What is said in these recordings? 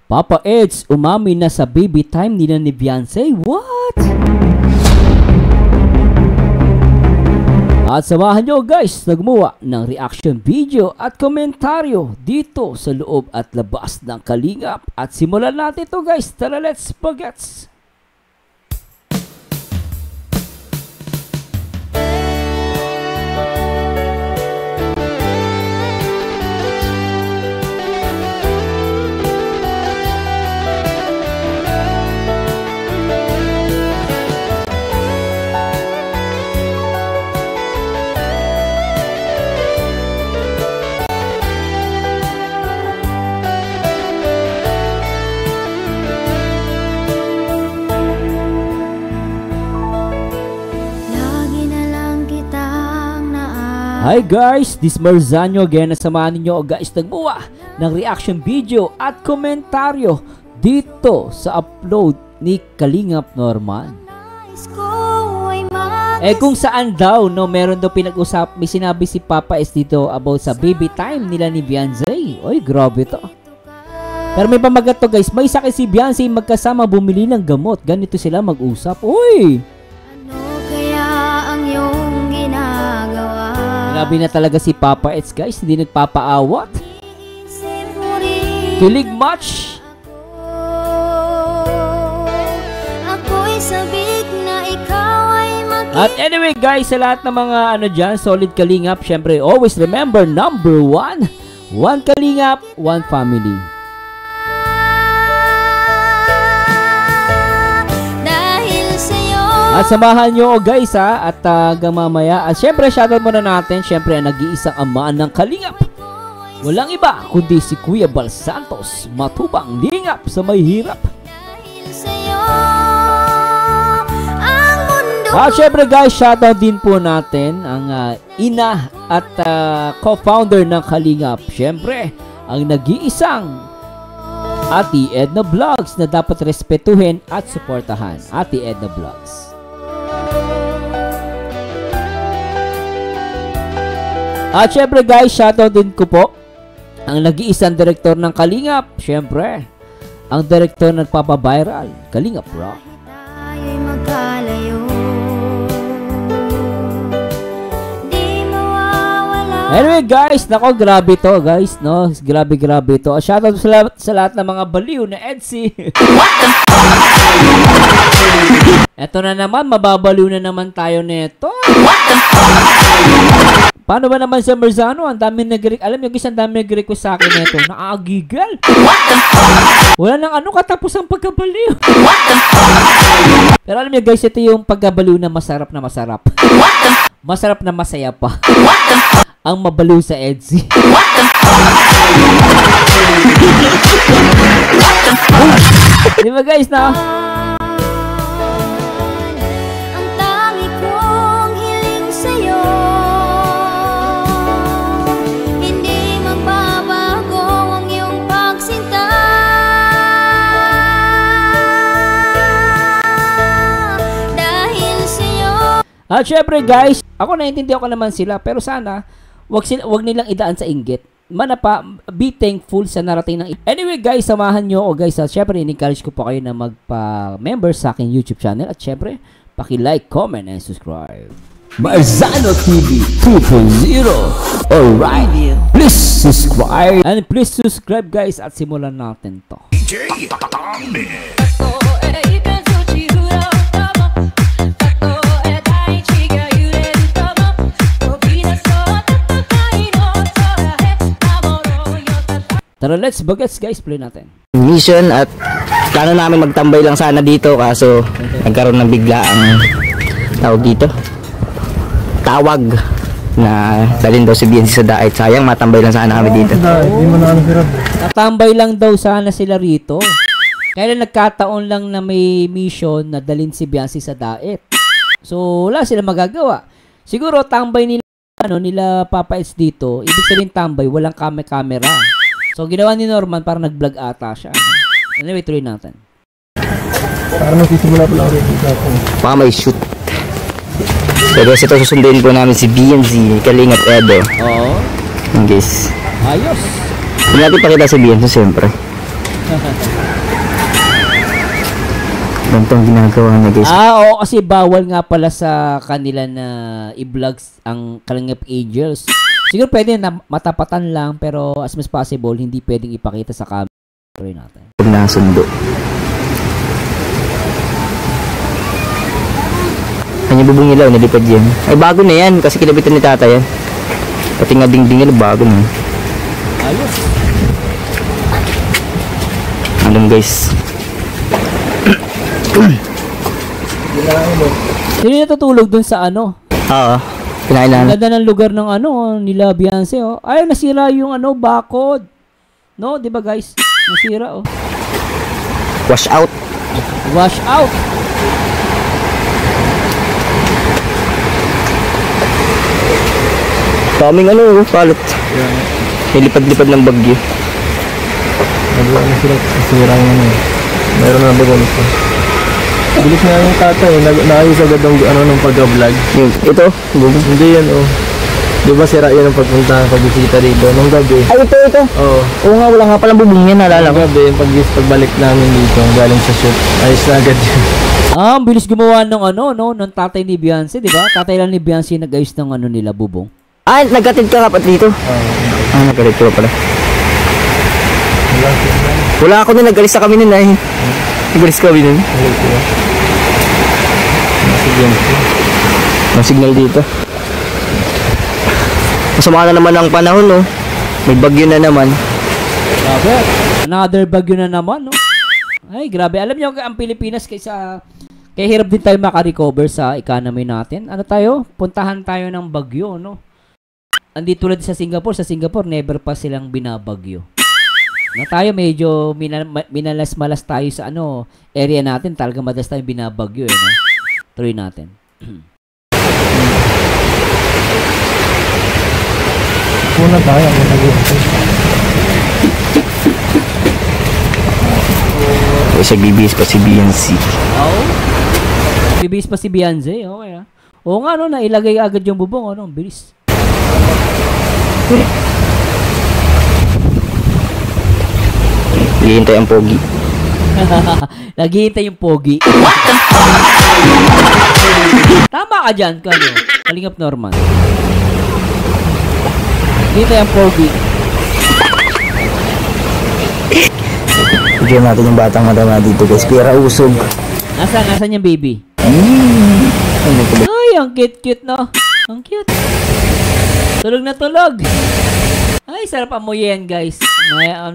Papa Eds umami na sa baby time nila ni Beyonce. What? At samahan nyo guys na gumawa ng reaction video at komentaryo dito sa loob at labas ng Kalingap. At simulan natin ito guys. Tara, let's bagets! Hi guys, this Marzano again. Nasamahan ninyo guys nagbuwa ng reaction video at komentaryo dito sa upload ni Kalingap Norman. Kung saan daw no, meron daw pinag-usap, may sinabi si Papa S dito about sa baby time nila ni Beyonce. Oy, grabe to. Pero may pamagat to guys, may sakit si Beyonce, magkasama bumili ng gamot. Ganito sila mag-usap. Uy! Grabe na talaga si Papa Eds guys, hindi nagpapaawat. Kilig match. At anyway guys, sa lahat ng mga dyan, solid Kalingap, syempre always remember number one Kalingap, one family. At samahan nyo guys at hanggang mamaya. At syempre shoutout muna natin syempre ang nag-iisang ama ng Kalingap. Walang iba kundi si Kuya Bal Santos, matubang lingap sa may hirap. At syempre guys, shoutout din po natin ang ina at co-founder ng Kalingap. Syempre ang nag-iisang Ate Edna Vlogs na dapat respetuhin at suportahan. Ate Edna Vlogs. At syempre guys, shoutout din ko po ang nag-iisang direktor ng Kalingap. Syempre, ang direktor ng Papa-Viral, Kalingap Rock. Anyway guys, nako grabe to guys, no? Grabe to. Shoutout sa lahat ng mga baliw na Edsy. Eto na naman, mababaliw na naman tayo neto. Paano ba naman sa Marzano? Ang dami nag-request. Alam niyo guys, ang dami nag-request sa akin neto. Nakakagigal. Wala nang katapos ang pagkabaliw. Pero alam niyo guys, ito yung pagkabaliw na masarap na masarap. Masarap na masaya pa. Ang mabaliw sa Edsy. Di ba guys na? Ang tangi kong hiling sa'yo, hindi magbabago ang iyong pagsinta. Dahil sa'yo. At syempre guys, ako naiintindihan ko naman sila, pero sana wag nilang idaan sa inggit. Manapa, be thankful sa narating ng. Anyway guys, samahan nyo o guys. At syempre, in-encourage ko pa kayo na magpa-member sa aking YouTube channel. At syempre, paki-like, comment, and subscribe. Marzano TV 2.0. Alright, please subscribe. And please subscribe guys at simulan natin to. Tara, let's bagets guys, play natin. Mission at plano namin magtambay lang sana dito kaso nagkaroon ng biglaang tawag dito. Tawag na dalhin daw si Beyonce sa daet. Sayang, matambay lang sana kami dito. Tatambay lang daw sana sila rito. Kaya nagkataon lang na may mission na dalhin si Beyonce sa daet. So, wala sila magagawa. Siguro tambay nila nila Papa S dito. Ibig sabihin tambay, walang camera. So, ginawa ni Norman para nag-vlog ata siya. Anyway, tuloy natin. Para magsisimula pa lang rin dito. Baka may shoot. So guys, ito susundin po namin si Beyonce, Kalingap Edo. Oo. Guys. Ayos. Hindi natin pakita si Beyonce siyempre. Ganito ang ginagawa niya guys. Oo, kasi bawal nga pala sa kanila na i-vlogs ang Kalingap Angels. Siguro pwede na matapatan lang, pero as much possible, hindi pwedeng ipakita sa camera natin. Pag nasundo. Kanya bubong ilaw, nalipad yan. Ay bago na yan, kasi kinabitan ni tata yan. Pati nga dingding yan, bago na. Ayos. Alam guys. Sino natutulog dun sa ano? Oo. Pinailan. Ganda ng lugar ng ano, nila Beyonce, oh. Ay, nasira yung ano, bakod. No, di ba guys? Nasira, oh. Wash out. Wash out. Kaming ano, palot. Nilipad-lipad ng bagyo. Nagawa na sila sira yung ano. Meron na bago nito. Bilis na yung tatay, naayos agad ang ano ng pag-vlog. Ito, bubong. Hindi yan oh. Di ba sira yan ang pagpunta, pagbisita dito nung gabi? Ay, ito. Oo. Oo nga, wala nga palang bubong yan, naalala ko. Nung gabi, pagbalik namin dito, galing sa shoot, ayos na agad yun. Ang bilis gumawa ng ano, no, ng tatay ni Beyonce, di ba? Tatay lang ni Beyonce nag-ayos ng ano nila, bubong. Ay, nagkatid ka kapat dito. Nagkatid ka pala. Wala ako na, nag-alis na kami nun ay. Nag-alis kami nun. May signal dito. Masama na naman ang panahon, no? May bagyo na naman. Grabe. Another bagyo na naman, no? Ay, grabe. Alam niyo, ang Pilipinas kaya hirap din tayo makarecover sa economy natin. Ano tayo? Puntahan tayo ng bagyo, no? Andito tulad sa Singapore, never pa silang binabagyo. Na tayo medyo minalas-malas tayo sa ano, area natin. Talaga madalas tayong binabagyo, eh, no? Tuloy natin. Una tayo, Kasi bibis pa si Beyonce. Oo. Bibis pa si Beyonce, okay ah. Oo nga, no, nailagay agad yung bubong, ano, bilis. Hihintay ang pogi. Naghihintay yung pogi. Tama ka dyan, kano? Kalingap Norman. Naghihintay ang pogi. Bigyan natin yung batang madama dito guys. Pira usog. Nasaan yung baby? Ay, ang cute-cute, no? Ang cute. Tulog na tulog. Ay, sarap amoyin, guys.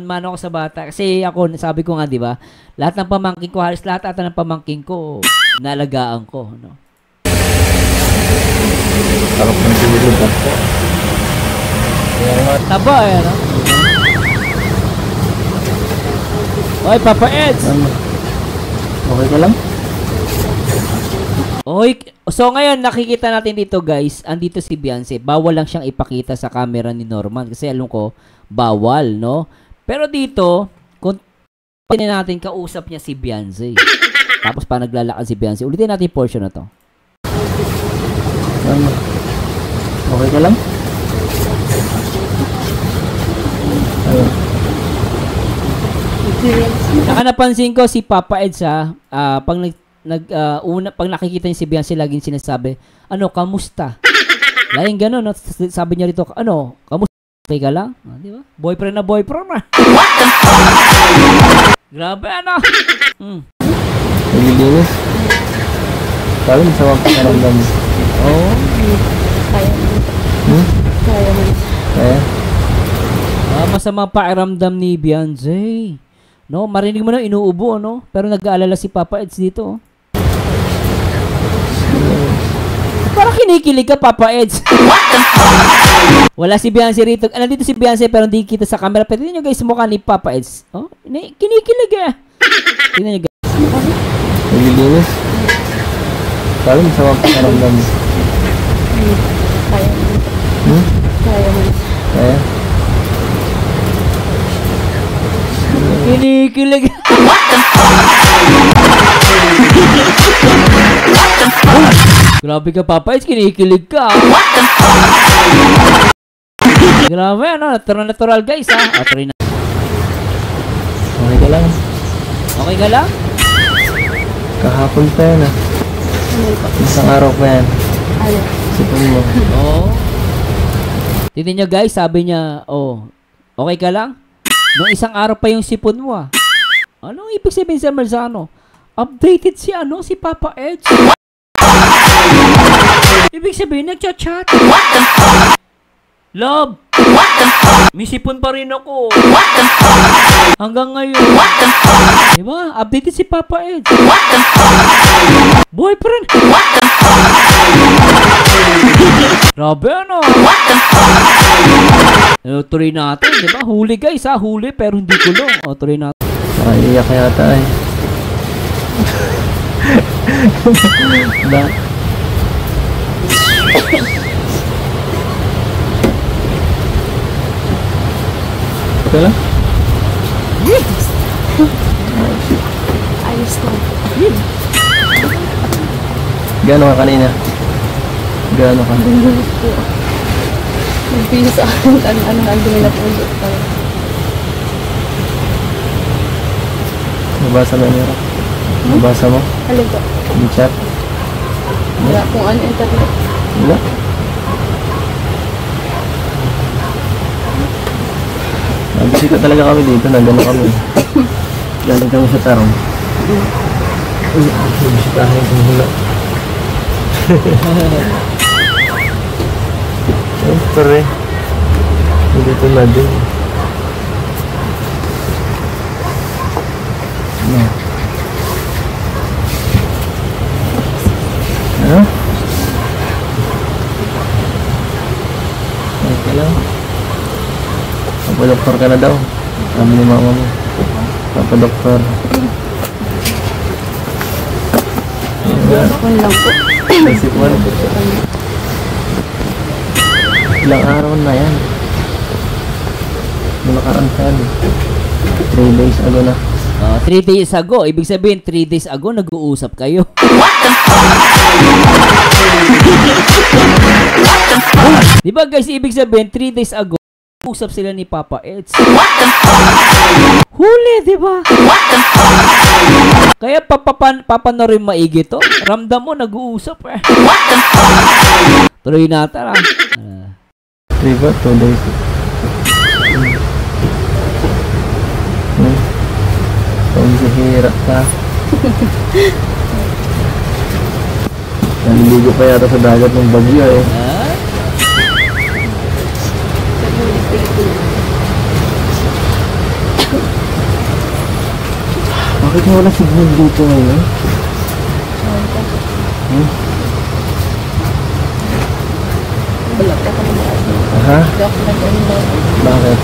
Mano ako sa bata. Kasi ako, sabi ko nga, di ba? Lahat ng pamangkin ko, halos lahat ata ng pamangkin ko, nalagaan ko, no? Sarap ng tulog po. Taba, eh, no? Oy, Papa Eds! Okay ka lang? Oy, so ngayon nakikita natin dito guys, andito si Beyonce. Bawal lang siyang ipakita sa camera ni Norman kasi alam ko bawal, no? Pero dito, kung natin kausap niya si Beyonce. Tapos pa naglalakad si Beyonce. Ulitin natin yung portion na to. Okay ka lang? Saka napansin ko si Papa Eds pag pag nakikita niya si Beyonce, laging sinasabi, ano, kamusta? Laging gano'n, no? Sabi niya rito, ano, kamusta? Okay ka lang? Di ba? Boyfriend na. Grabe, ano? Naglilinis? Sabi mo sa mga panaramdam. Oo. Kaya? Masama pakiramdam ni Beyonce. No, marinig mo na inuubo, no? Pero nag-aalala si Papa Eds dito, oh. Parang kinikilig ka, Papa Eds. Wala si Beyonce rito. Nandito si Beyonce pero hindi kita sa camera. Pero tingnan nyo guys, mukha ni Papa Eds. Oh, kinikilig eh. Tingnan nyo guys. Naglilinis? Sabi mo sa mga panaramdam. Kaya? Kinikilig. Grabe ka, Papa Eds, kinikilig ka. Grabe, ano, natural guys, ha. Try na. Okay ka lang. Okay ka lang? Kahapon pa yan ah. Isang araw pa yan. Sipon mo. Oo. Tignan nyo guys, sabi niya, oh, okay ka lang? Nung isang araw pa yung sipon mo ah. Anong ibig sabihin sa Marzano? Updated si si Papa Edge. Ibig sabihin, nagchat-chat. Love, may sipon pa rin ako. Hanggang ngayon. Diba? Updated si Papa Edge. Boyfriend. Grabe ano. Tuloy natin, diba? Huli guys ha, huli pero hindi kulong. O, tuloy natin. Nakaiyak yata eh. Okay lang? Ayos lang. Gano'n ka kanina? Gano'n ka? Nagpili sa akin, ano nandun na po dito. Nabasa mo yun? Nabasa mo? Alin po? Yung chat? Wala kung ano internet. Wala? Nagbisita talaga kami dito, nandun na kami. Galing kami sa Tarong. Nagbisitahin kung hula. Siyempre, dito na din. Ano? Okay lang. Papadoktor ka na daw. Sabi ni mama mo. Papadoktor. Kung lang po. Basic one. Ilang araw na yan. Nung nakaraan ka 3 days ago na. 3 days ago, ibig sabihin 3 days ago nag-uusap kayo. Di ba guys, ibig sabihin 3 days ago usap sila ni Papa Edge. Huli, di ba? Kaya papanorin maigi to. Ramdam mo nag-uusap eh. Tuloy natin ah. Diba? 2 days. Pangihira ka. Naliligo pa yata sa dagat ng bagyo eh. Bakit wala signal dito ngayon? Wala po kami na ano. Ha? Wala po nag-internet. Bakit?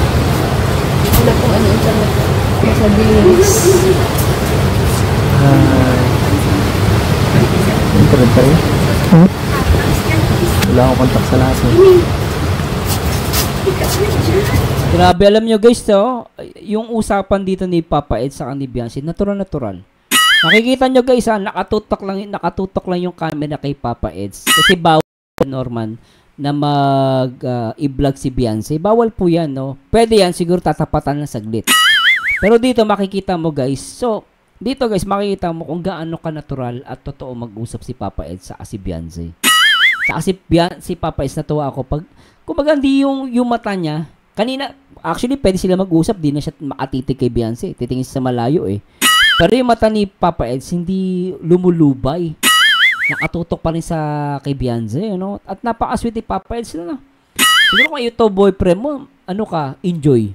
Wala po ano internet. Nasa bilis. Internet pa rin? Wala akong kontak sa lahat eh. Grabe, alam nyo guys, yung usapan dito ni Papa Ed sa ni Beyonce, natural. Nakikita nyo guys, nakatutok lang yung camera kay Papa Ed. Kasi bawal Norman na i-vlog si Beyonce. Bawal po yan, no? Pwede yan, siguro tatapatan ng saglit. Pero dito makikita mo guys, dito guys, makikita mo kung gaano ka natural at totoo mag-usap si Papa Ed sa si Beyonce. Sa si Papa Ed, natuwa ako pag kumbaga hindi yung mata niya. Kanina, actually, pwede sila mag-usap. Di na siya makatitig kay Beyonce. Titingin sa malayo eh. Pero yung mata ni Papa Eds, hindi lumulubay. Nakatutok pa rin sa kay Beyonce, you know? At napaka-sweet ni Papa Eds, no? Siguro kung ito boyfriend mo, ano ka, enjoy.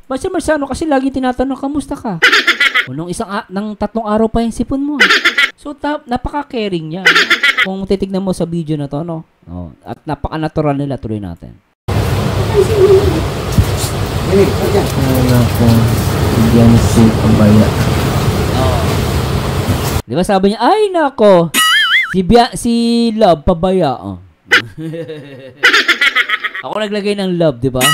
Basta Marzano, kasi lagi tinatanong, kamusta ka? O nung nang 3 araw pa yung sipon mo. So, napaka-caring niya. Kung titignan mo sa video na to, no? Oh, at napaka-natural nila, tuloy natin. Ano ako, Beyonce pabaya. Di ba sabi niya, ay nako, si Love pabaya. Oh. Ako naglagay ng Love, di ba?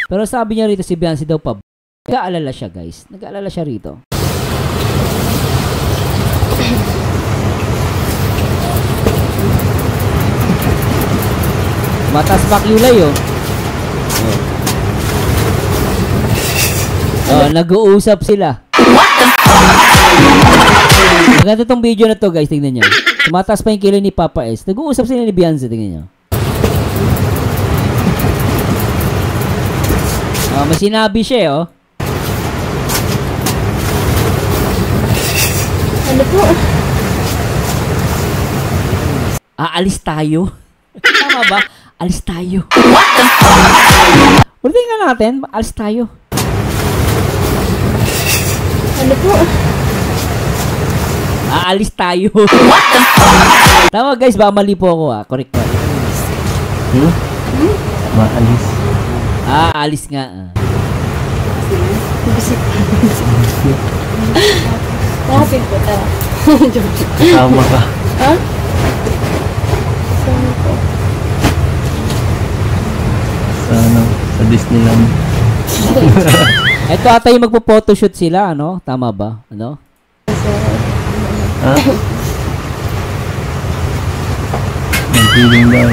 Pero sabi niya rito si Beyonce daw pabaya. Nag-aalala siya guys, nag-aalala siya rito. Matas pa kulay oh. Oh, nag-uusap sila. Maganda tong video na to, guys. Tingnan nyo. Tumataas pa yung kilo ni Papa S. Nag-uusap sila ni Beyonce. Tingnan nyo. Oh, may sinabi siya, oh. Ano po? Aalis tayo. Tama ba? Alis tayo. Ulitin nga natin. Alis tayo. Ano po? Aalis tayo. Tama guys, baka mali po ako Correct po. Maalis. Alis nga. Nakapin po, tara. Kasama ka. Ha? Saan po? Sa Disneyland. Ito ata yung magpo-photoshoot sila, ano? Tama ba? Ano? Ha? Nag-feeling daw.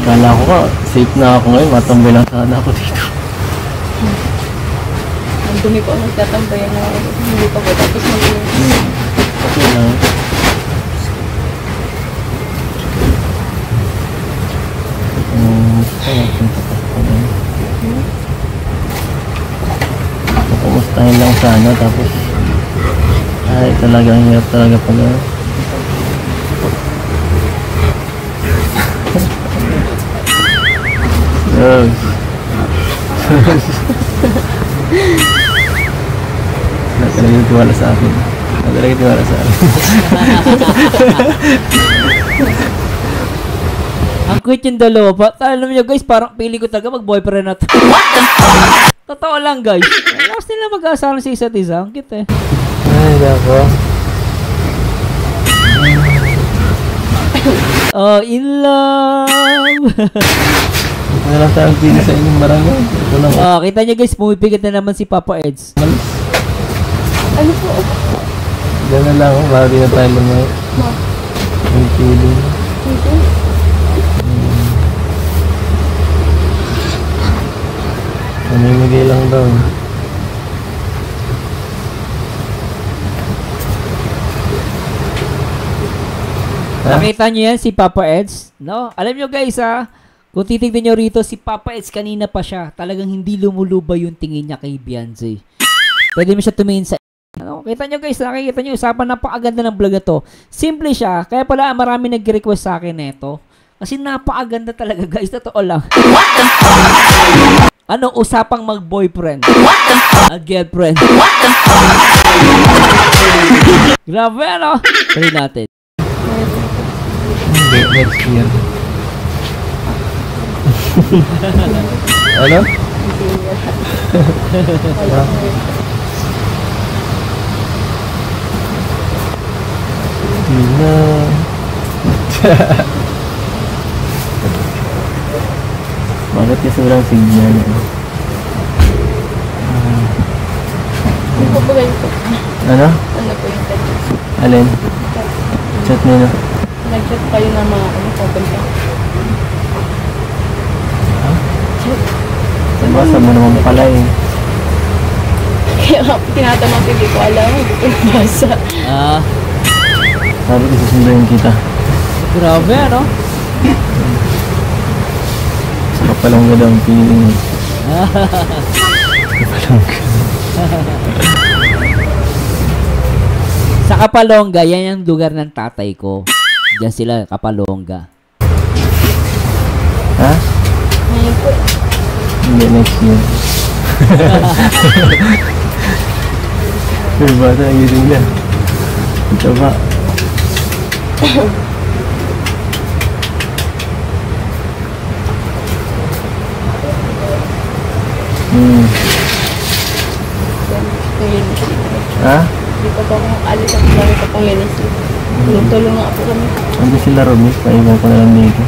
Kala ko ka, safe na ako ngayon. Matambay lang sana ako dito. Ang dumi po ang nagtatambayan na hindi pa po tapos Okay lang. Kumustahin lang sana tapos ay talagang hirap talaga pala. Yes. Talaga tiwala sa akin. Talaga tiwala sa akin. Ang cute yung dalawa. Alam niyo guys, parang pili ko talaga mag-boyfriend na to. Totoo lang guys. Last nila mag-aasaran sa isa't isa. Ang cute eh. Ay, dako. Oh, in love. Ano lang tayong pili sa inyong barangay? Ito lang. Kita niyo guys, pumipigat na naman si Papa Eds. Ano po? Diyan na lang, bago na tayo lumay. Ang pili. Ito? Namimigay lang daw. Nakita niyo yan si Papa Eds? No? Alam niyo guys kung titignan niyo rito si Papa Eds kanina pa siya, talagang hindi lumuluba yung tingin niya kay Beyonce. Pwede mo siya tumingin sa ano, kita nyo guys, nakikita nyo, usapan napakaganda ng vlog na to. Simple siya, kaya pala marami nag-request sa akin neto. Kasi napakaganda talaga guys, totoo lang. Ano, usapang mag-boyfriend. Girlfriend. Grabe ano? Try natin. Next year. Ano? Tina. Bakit kasi walang signal? Ano po ba yun po? Ano? Ano po yung chat? Alin? Chat nila. Nag-chat kayo na mga couple ka? Basa mo naman pala eh. Kaya tinatanong hindi ko alam, hindi ko nabasa. Sabi ko susunduin kita. Grabe ano? Sa Kapalongga daw ang feeling. Kapalongga. Sa Kapalongga, yan yung lugar ng tatay ko. Diyan sila, Kapalongga. Ha? Ngayon po. Hindi, next year. Pero bata ang gising na. Ito ba? Ngayon. Ha? Hindi pa po akong alis ang kami pa pang Wednesday. Tulong-tulong nga po kami. Ano sila Romis? Paiwan ko na lang dito.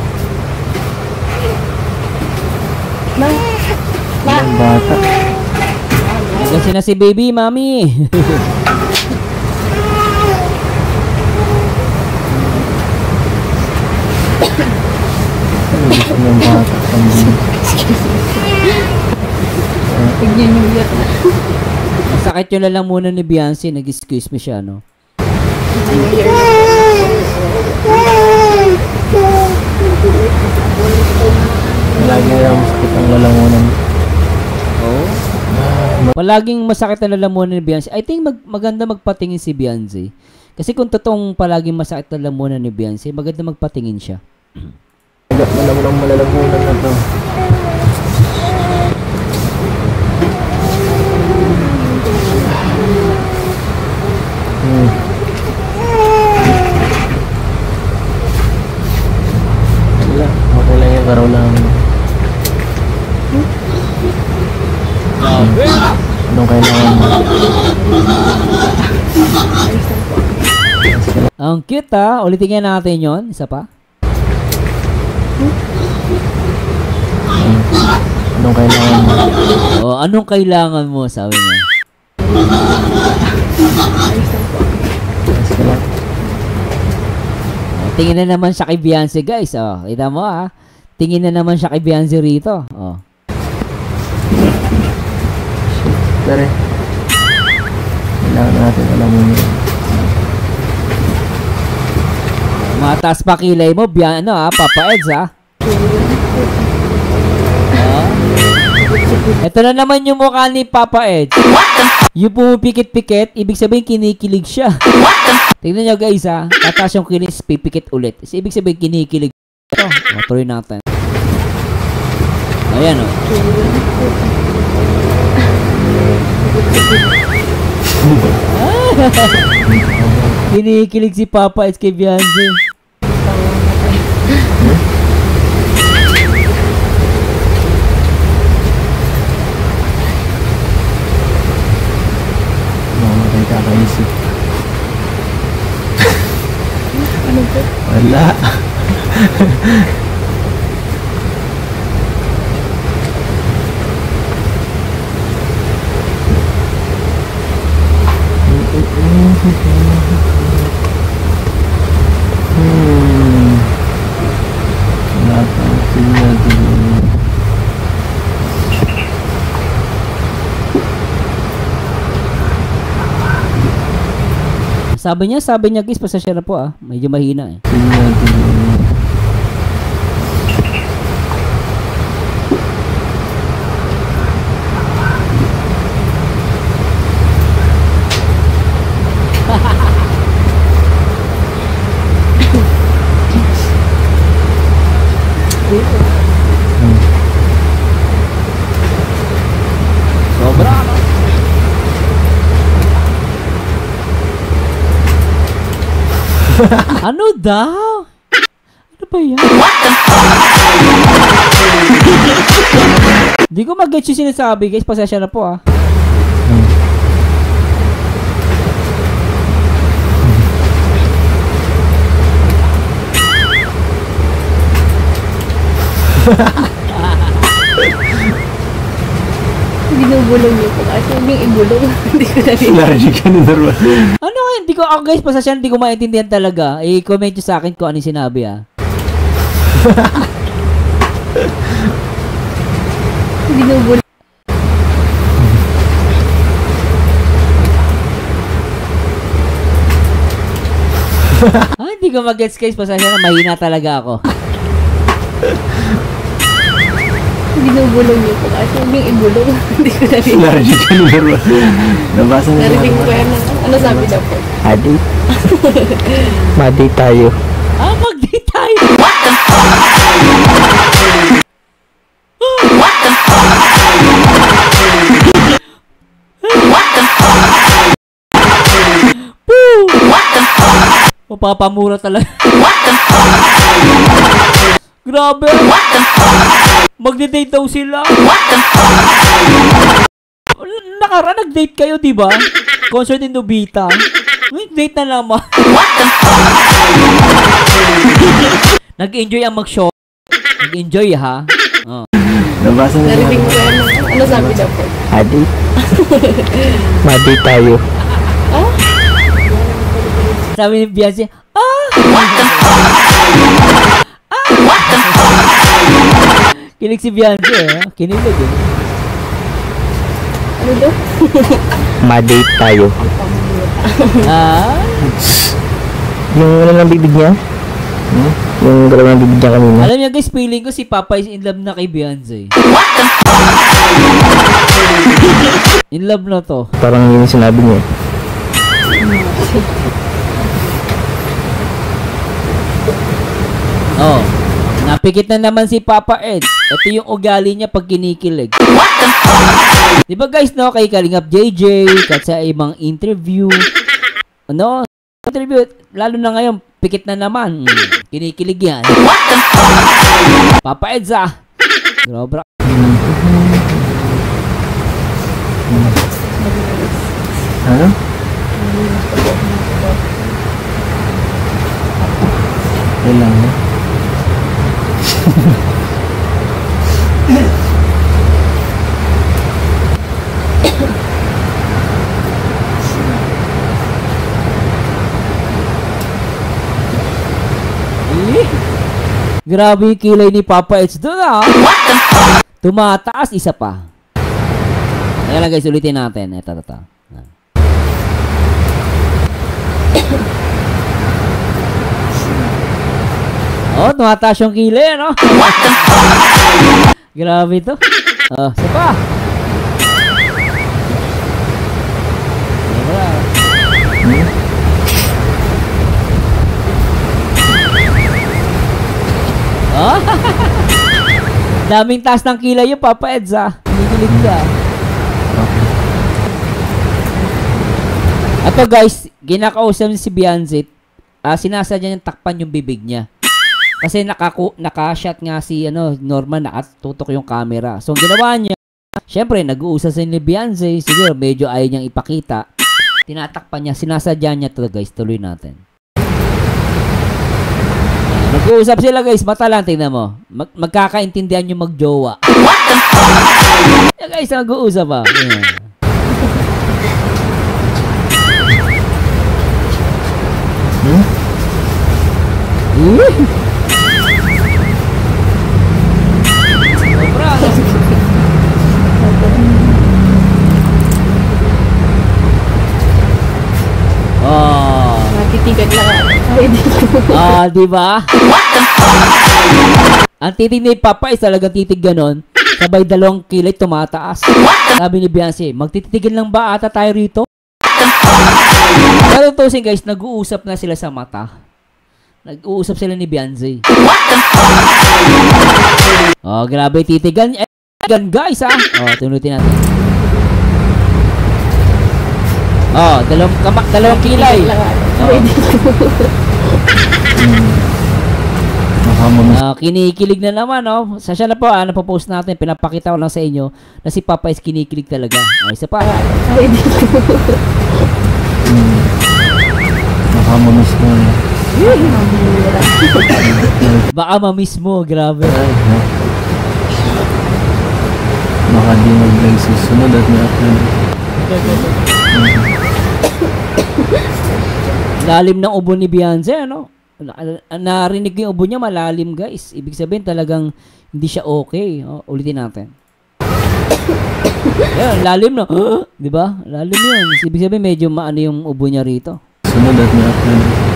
Ma! Ma! Ang bata. Kasi na si baby, mami. Ano gusto ng bata? Nagnyunyuyat na. Masakit yung lalamunan ni Beyonce. Nag-excuse me siya, no? Lagi na lang masakit ang lalamunan. Oh. Palaging masakit ang lalamunan ni Beyonce. I think maganda magpatingin si Beyonce. Kasi kung totoong palaging masakit ang lalamunan ni Beyonce, maganda magpatingin siya. Alam mo lang malalamunan na to. Wala, okay lang yung karaw lang. Anong kailangan mo? Ang cute ha. Ulitin nga natin yon. Isa pa. Anong kailangan mo? O, anong kailangan mo? Sabi niya. Tingin na naman siya kay Beyonce, guys. Oh, kita mo ah. Tingin na naman siya kay Beyonce rito. Oh. Dari. Kailangan natin alam mo yun. Mataas pa kilay mo, Papa Eds ah. Oh. Ito na naman yung mukha ni Papa Eds. Yung pumipikit-pikit, ibig sabihin kinikilig siya. Tingnan nyo guys ha. Tataas yung kinis, pipikit ulit. So, ibig sabihin kinikilig. Ito, matuloy natin. Ayan o. Kinikilig si Papa Eds kay Beyonce. Mamatay ka kaisip. Ano ba? Wala. Sabi niya guys, pasasya na po ah. Medyo mahina eh. Sobra no? Ano daw? Ano ba yan? Di ko mag-get yung sinasabi guys. Pasensya na po ah. Binubulong niyo po kasi hindi ibulong. Hindi ko na rin. Allergic ka na normal. Ano nga? Hindi ko ako guys. Pasensya hindi ko maintindihan talaga. I-comment nyo sa akin kung ano yung sinabi ah. Binubulong. Hindi ko mag-gets guys. Pasensya na mahina talaga ako. Binubulong niyo po kasi hindi ibulong. Hindi ko na rin. Allergic ka na normal. Nabasa na Narinig ko yan. Ano sabi na po? Adi. Madi tayo. Mag-date tayo. Mapapamura talaga. Grabe. Magde-date daw sila. Nakaraan nag-date kayo, di ba? Concert in Nobita. Date na naman. Nag-enjoy ang mag-show. Nag-enjoy ha. Oh. Nabasa na Narinig ko yan. Ano sabi na po? Adi. Madi tayo. Sabi ni Beyonce, Kilig si Beyonce eh. Kinilig eh. Ano daw? Ma-date tayo. Ah? Yung ano ng bibig niya? Yung dalawa ng bibig niya kanina. Alam niyo guys, feeling ko si Papa is in love na kay Beyonce. In love na to. Parang yun yung sinabi niya. Oh. Napikit na naman si Papa Eds. Ito yung ugali niya pag kinikilig. Di ba guys, no? Kay Kalingap JJ, kahit sa ibang interview. Ano? Interview, lalo na ngayon, pikit na naman. Kinikilig yan. Papa Eds ah. Grabe. Ano? Yan lang, no? Grabe yung kilay ni Papa Eds doon ah. Tumataas isa pa. Kaya lang guys, ulitin natin. Ito. Oh, tumataas yung kilay, no? Grabe to. Oh, isa pa. Oh. Daming taas ng kilay yung Papa Eds ah. Kinikilig ka. Ato guys, ginakausap niya si Beyonce. Sinasadya niyang takpan yung bibig niya. Kasi naka-shot nga si Norman, nakatutok yung camera. So ang ginawa niya, syempre nag-uusap sa ni Beyonce, siguro medyo ayaw niyang ipakita. Tinatakpan niya, sinasadya niya to guys, tuloy natin. Nag-uusap sila guys, mata lang, tingnan mo. Magkakaintindihan yung magjowa. Yeah, guys, nag-uusap ah. Oh. Natitigan lang ako. Di ba? Ang titig ni Papa is talagang titig ganon. Sabay dalawang kilay tumataas. Sabi ni Beyonce, magtititigan lang ba ata tayo rito? Pero tusin guys, nag-uusap na sila sa mata. Nag-uusap sila ni Beyonce. Oh, grabe titigan. Gan guys ah. Oh, tunutin natin. Oh, dalawang kilay. Kinikilig na naman, oh. Sasya na po, napopost natin. Pinapakita ko lang sa inyo na si Papa is kinikilig talaga. Oh, isa pa. Baka mamiss mo. Baka mamiss mo, grabe. Baka di mag-live susunod at may upload. Lalim ng ubo ni Beyonce, ano? Narinig yung ubo niya, malalim guys. Ibig sabihin talagang hindi siya okay. Oh, ulitin natin. Yan, lalim no. Di ba? Lalim yun. Ibig sabihin medyo maano yung ubo niya rito. Sunod at may upload.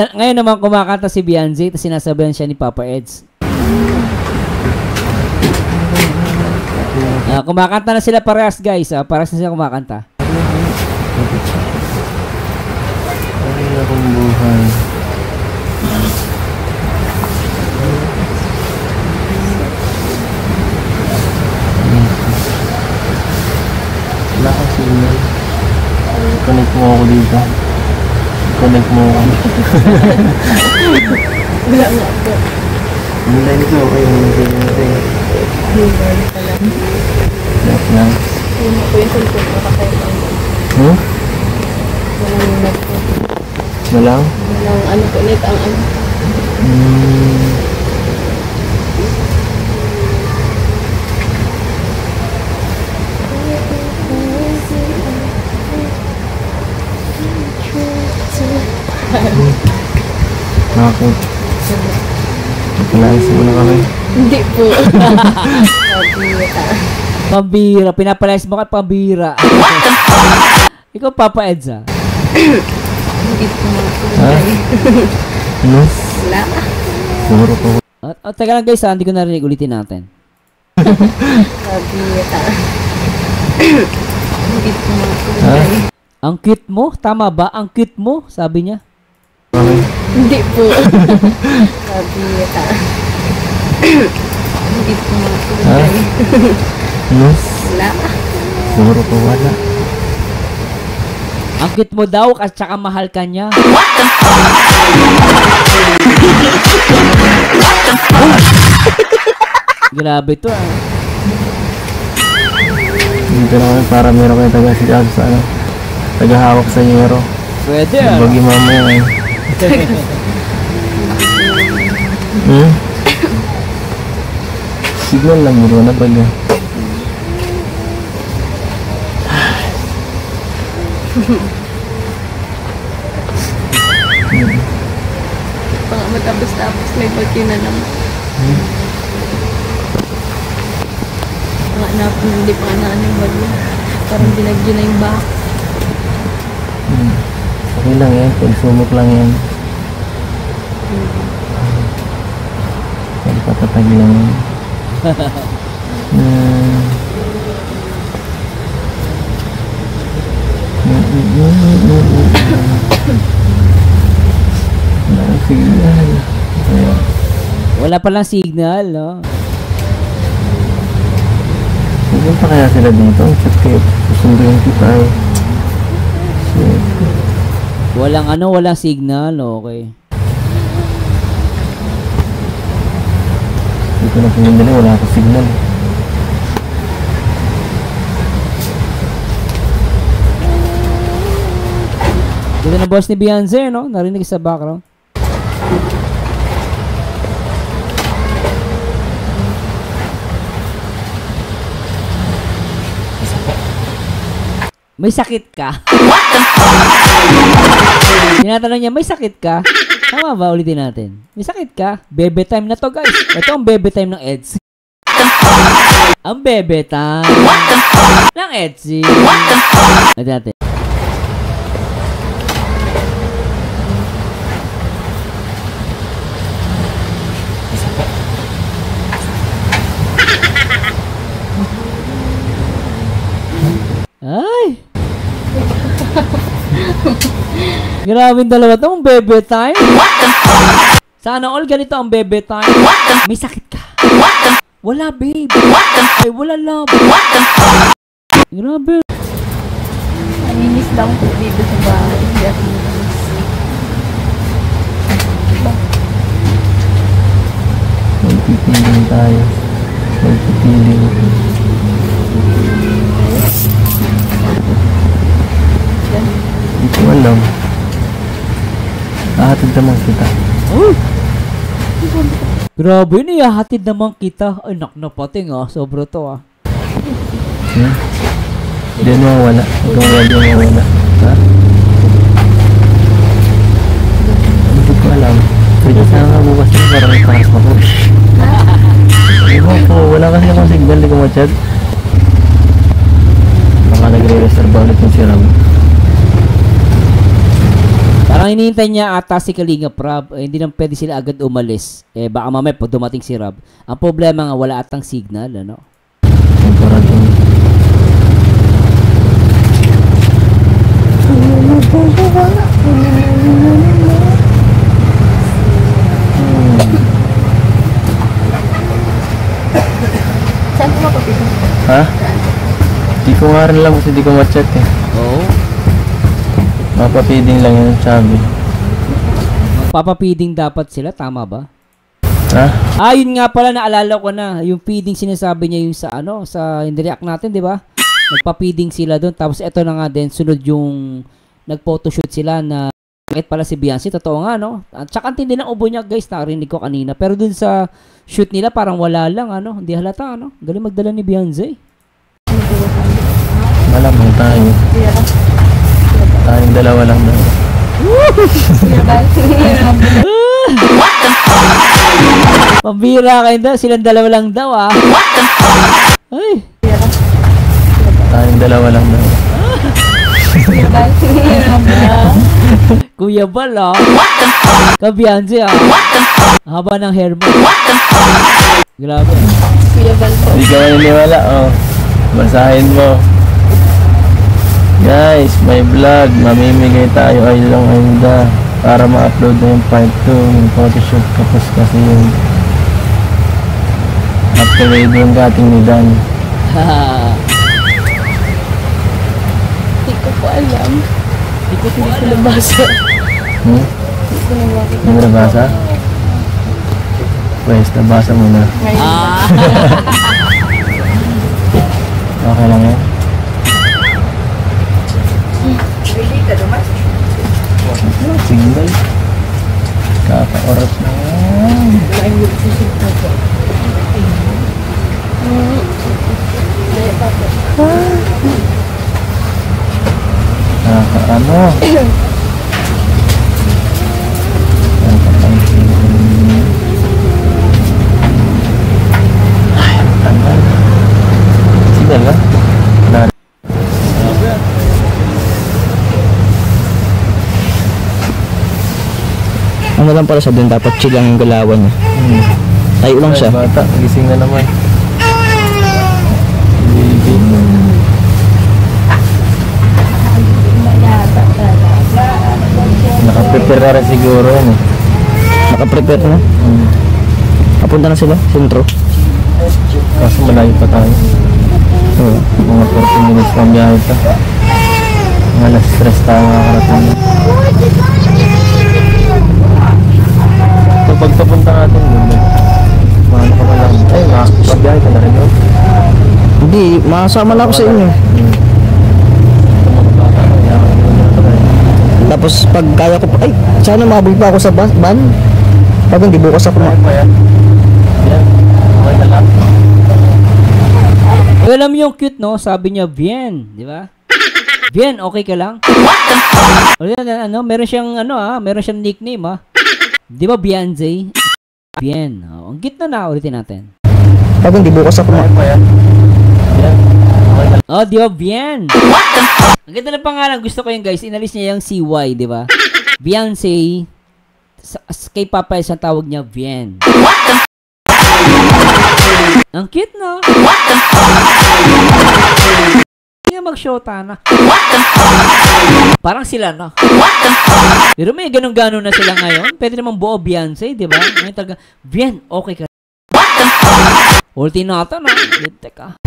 Ngayon naman kumakanta si Beyonce, tapos sinasabihan siya ni Papa Eds. Kumakanta na sila parehas guys. Parehas na sila kumakanta. Ay, akong buhay. Wala kang signal. Connect mo ako dito. Connect mo ako. Wala nga po. Online ko, okay. Hindi pa lang. Net na. Hindi po yung cellphone ko kasi walang net po. Walang? Walang ano po, net ang ano. Bakit? Pinalayas mo na kami. Hindi po. Pabira. Pambira. Pinapalayas mo ka pambira. Ikaw, Papa Edsa. Hindi po Ha? Ano? wala. Puro po. At teka lang guys, hindi ko narinig, ulitin natin. Pabira. Hindi po Ha? Ang cute mo? Tama ba? Ang cute mo? Sabi niya. Bakit? Hindi po. Pabira. Hindi po Ha? Ano? wala. Puro po wala. Ang cute mo daw at saka mahal ka niya. Grabe to ah. Dito na kami para meron kayo taga-sikado sa ano. Taga-hawak sa yero. Pwede ah. Bagi mamaya eh. Signal lang mo na baga. Pang matapos-tapos may bagyo na naman. Mga hindi pa nga yung bagyo. Parang binagyo na yung back. Okay lang yan. Pagsumok lang yan. Patatag lang yan. Signal. Wala palang signal, no? Saan pa kaya sila dito? Ang chat kayo. Susunduin kita eh. Shit. Walang signal, okay. Dito na pinindali, wala akong signal. Dito na boss ni Beyonce, no? Narinig sa background. May sakit ka? Tinatanong niya, may sakit ka? Tama ba? Ulitin natin. May sakit ka? Bebe time na to, guys. Ito ang bebe time ng Eds. Ang bebe time ng Etsy. Ulitin natin. Ay! Grabe yung dalawa to, ang bebe time. Sana all ganito ang bebe time. May sakit ka. Wala babe. Ay, wala love. Grabe. Naninis lang po dito sa bahay. Hindi ako naninis. Magpipiling tayo. Magpipiling. Hindi ko alam. Kahatid naman kita. Oh. Grabe yun, ihahatid naman kita. Ay, naknapating ah. Sobra to ah. Hindi mawala. Hindi mawala. Ha? Hindi ko alam. Pwede sana nga bukas na parang ipakas ako. Ewan ko, wala kasi akong signal. Hindi ko ma-chat. Baka nagre-reserve ulit yung si Ram. Parang hinihintay niya ata si Kalinga Prab. Eh, hindi nang pwede sila agad umalis. Eh, baka mamaya pag dumating si Rab. Ang problema nga, wala atang signal, ano? Parang Saan po mapapito? ha? Di ko nga rin alam kasi di ko ma-check eh. Oo. Mapapiding lang yun sabi. Magpapapiding dapat sila, tama ba? Ha? Ah, yun nga pala, naalala ko na. Yung feeding sinasabi niya yung sa ano, sa hindi-react natin, di ba? Nagpa-feeding sila doon. Tapos eto na nga din, sunod yung nag-photoshoot sila na kahit pala si Beyonce, totoo nga, no? At saka ang tindi ng ubo niya, guys, narinig ko kanina. Pero dun sa shoot nila, parang wala lang, ano? Hindi halata, ano? Galing magdala ni Beyonce. Malamang tayo. Tayong dalawa lang daw. Pambira kayo daw. Silang dalawa lang daw ah. Ay. Tayong dalawa lang daw. Kuya Bal ah. Kabiyansi ah. Haba ng hair mo. Grabe. Kuya Bal po. Hindi ka maniniwala, oh. Basahin mo. Guys, may vlog. Mamimigay tayo ay lang ayuda para ma-upload na yung part 2 yung photoshoot tapos kasi yung upload yung dating ni Dan. Hindi ko po alam. Hindi ko nabasa. Hmm? Hindi mo nabasa? Pwes, nabasa mo na. Okay lang yan? Single. Kaka-oras na yan. Kaka-ano? Ay, tagal. Sigal lang. Ano lang pala sa doon, dapat chill lang yung galawan niya. Tayo lang siya. Bata, gising na naman. Baby. Nakaprepare na rin siguro yan eh. Nakaprepare na. Papunta na sila, sentro. Kaso malayo pa tayo. Oo. Mga 40 minutes pang biyahe pa. Mga alas stress tayo makakarating. So pag papunta natin doon, mahal ka pa lang. Ay, mabiyahe ka na rin yun. Hindi, masama na ako sa inyo. Tapos pag kaya ko pa, ay, sana mahabol pa ako sa van. Pag hindi bukas ako Okay pa yan? Yan, okay na lang. Alam mo yung cute no? Sabi niya, bien. Di ba? Bien, okay ka lang? O yan, ano, meron siyang, ano meron siyang nickname Di ba Beyonce? Bien. Oh, ang cute na ulitin natin. Pag hindi bukas ako Okay pa yan? Yan, okay na lang. Oh, di ba bien? Ang ganda ng pangalan. Gusto ko yung guys. Inalis niya yung CY, di ba? Beyonce. Kay Papa ang tawag niya bien. Ang cute no? Hindi nga mag-shota na. Parang sila na. Pero may ganun-ganon na sila ngayon. Pwede naman buo Beyonce, di ba? Ngayon talaga, bien, okay ka. Ulti na ito, no? Teka.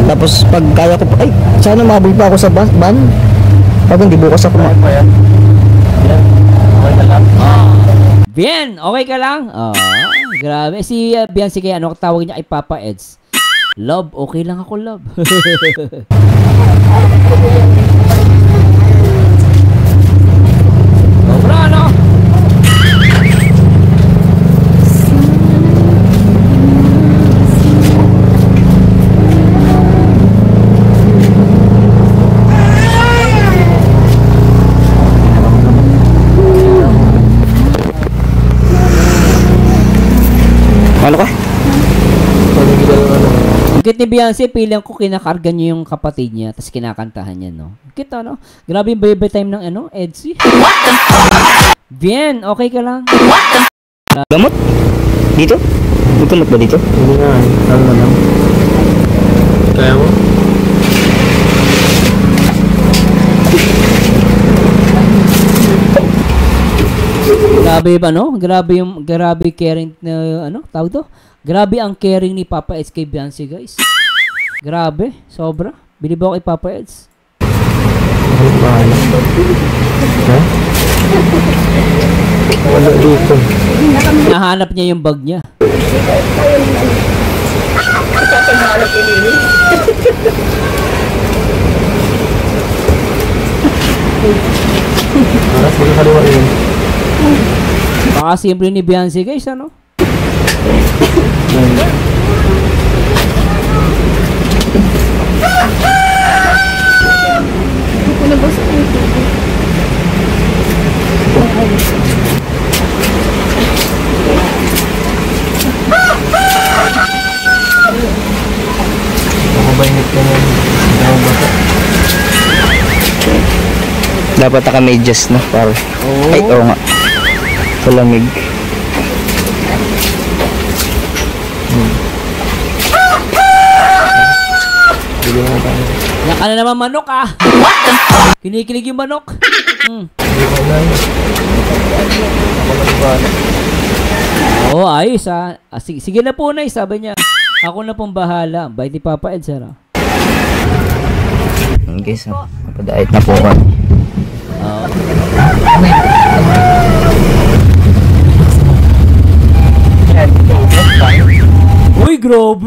Tapos pag kaya ko pa, ay, sana mahabol pa ako sa van. Pag hindi bukas ako Okay pa yan? Yan, okay na lang. Bien, okay ka lang? Oh, grabe. Si Beyonce kaya ano tawag niya kay Papa Eds? Love, okay lang ako, love. Sobra, ano? Ano ka? Ang cute ni Beyonce, pilang ko kinakarga niya yung kapatid niya, tapos kinakantahan niya, no? Cute, no? Grabe yung baby time ng, ano, Edsy. Bien, okay ka lang? Gamot? Dito? May gamot ba dito? Hindi nga, saan na lang. Kaya mo? Grabe ba, no? Grabe caring na, ano, tawag to? Grabe ang caring ni Papa Eds kay Beyonce, guys. Grabe, sobra. Bilib ako kay Papa Eds. Ano ba? Ha? Wala dito. Nahanap niya yung bag niya. Sige, kaliwa yun. Baka simple ni Beyonce, guys, ano? nabasa ko yung TV. Ako ba init ka na? Ako ba ito? Dapat naka-medyas na para. Ay, oo nga. Palamig. Bili mo tayo. Yan ka na naman manok ah. Kinikilig yung manok. Bili mo na yun. Ako nagbahala. Oo, ayos ah. Sige na po na, sabi niya. Ako na pong bahala. Bye ni Papa Ed, sir ah. Guys, napadaait na po kami. Uy, grabe.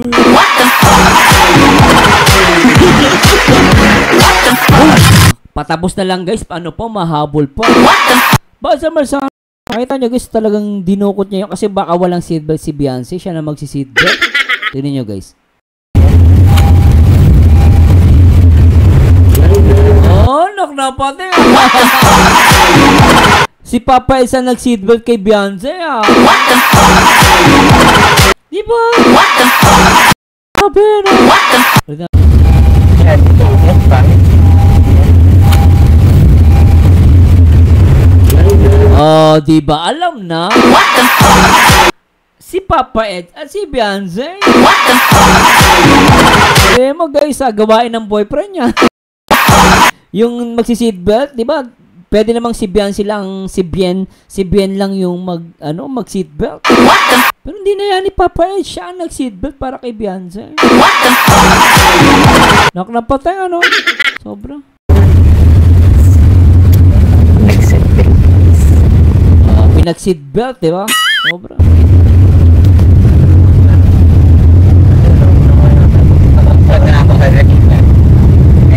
Patapos na lang guys. Ano po, mahabol po. Basta marsa. Nakita nyo guys, talagang dinukot niya yun. Kasi baka walang seatbelt si Beyonce. Siya na magsi-seatbelt. Tignan nyo guys. Oh, naknapate. Si Papa Elsa nag-seatbelt kay Beyonce ah. Diba? Sabi na. Oh, diba? Alam na. Si Papa Ed at si Beyonce. Eh mo guys, gawain ng boyfriend niya. Yung magsi-seatbelt, diba? Pwede namang si Beyonce lang, si Bien lang yung mag-seatbelt. Pero hindi na yan ni Papa Ed, siya ang nag-seatbelt para kay Beyonce. Naknapatay ano? Sobra. Pinag-seatbelt, diba? Sobra.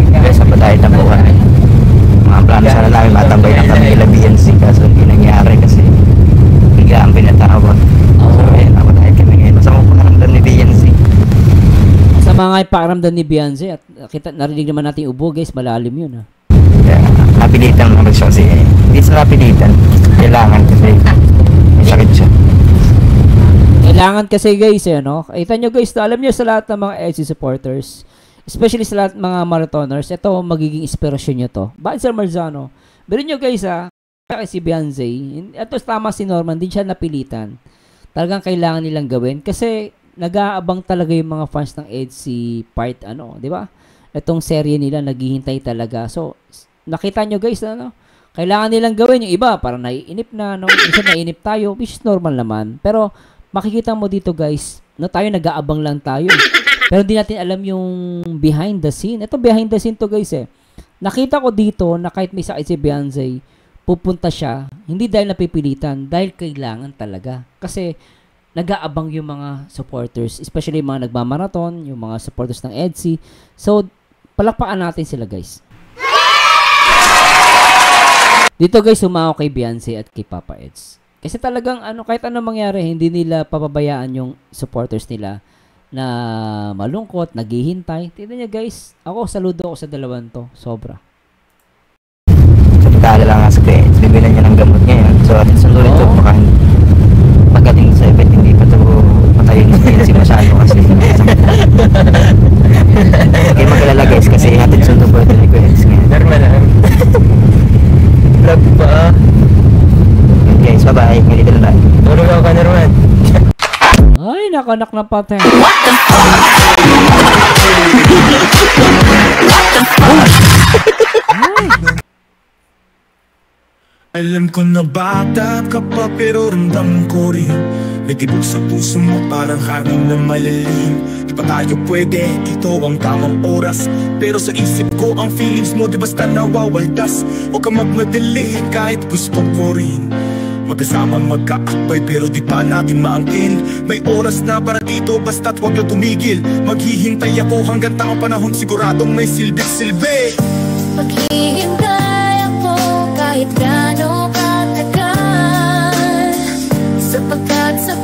Guys, napadaait na po kami. Mga plano sana namin matambay na kami nila BNC kaso hindi nangyari kasi bigla ang pinatawag. So ayun, napadaait kami ngayon. Masama po naramdam ni BNC. Masama nga yung pakiramdam ni Beyonce at narinig naman natin yung ubo guys, malalim yun ha. Kaya napilitan naman siya kasi hindi sa napilitan. Kailangan kasi may sakit siya. Kailangan kasi guys no? Kita nyo guys, alam nyo sa lahat ng mga LC supporters, especially sa lahat ng mga marathoners, ito magiging inspirasyon nyo to. Bakit Sir Marzano? Pero nyo guys kaya si Beyonce, ito tama si Norman, din siya napilitan. Talagang kailangan nilang gawin kasi nag-aabang talaga yung mga fans ng EDC part di ba? Itong serye nila naghihintay talaga. So nakita nyo guys kailangan nilang gawin yung iba para naiinip na minsan naiinip tayo, which is normal naman. Pero makikita mo dito guys, tayo nag-aabang lang tayo. Pero hindi natin alam yung behind the scene. Ito behind the scene to guys Nakita ko dito na kahit may sakit si Beyonce, pupunta siya, hindi dahil napipilitan, dahil kailangan talaga. Kasi nag-aabang yung mga supporters, especially yung mga nagmamarathon, yung mga supporters ng EDC. So, palakpakan natin sila guys. Dito guys, sumako kay Beyonce at kay Papa Eds. Kasi talagang kahit anong mangyari, hindi nila papabayaan yung supporters nila na malungkot, naghihintay. Tignan niyo guys, ako saludo ako sa dalawang to, sobra. So pagkaala lang nga sa clients, bibilan niya ng gamot ngayon. So sulit to, baka pagdating sa event, hindi pa to patayin si masyado kasi okay mag-alala guys kasi hatid sundo po ito ni Kuya ngayon. Normal lang. Vlog pa. Guys, bye-bye. Ganito na tayo. Tulog ako ka, Norman. Ay, nakanak na pati. Alam ko na bata ka pa pero ramdam ko rin nagibog sa puso mo parang hangin na malalim. Di pa tayo pwede, ito ang tamang oras. Pero sa isip ko ang feelings mo di basta nawawaldas. Huwag ka magmadali kahit gusto ko rin magkasama magkakapay pero di pa natin maangkin. May oras na para dito basta't huwag na tumigil. Maghihintay ako hanggang tamang panahon siguradong may silbi-silbi. Maghihintay ako kahit gaano katagal, sapagkat sa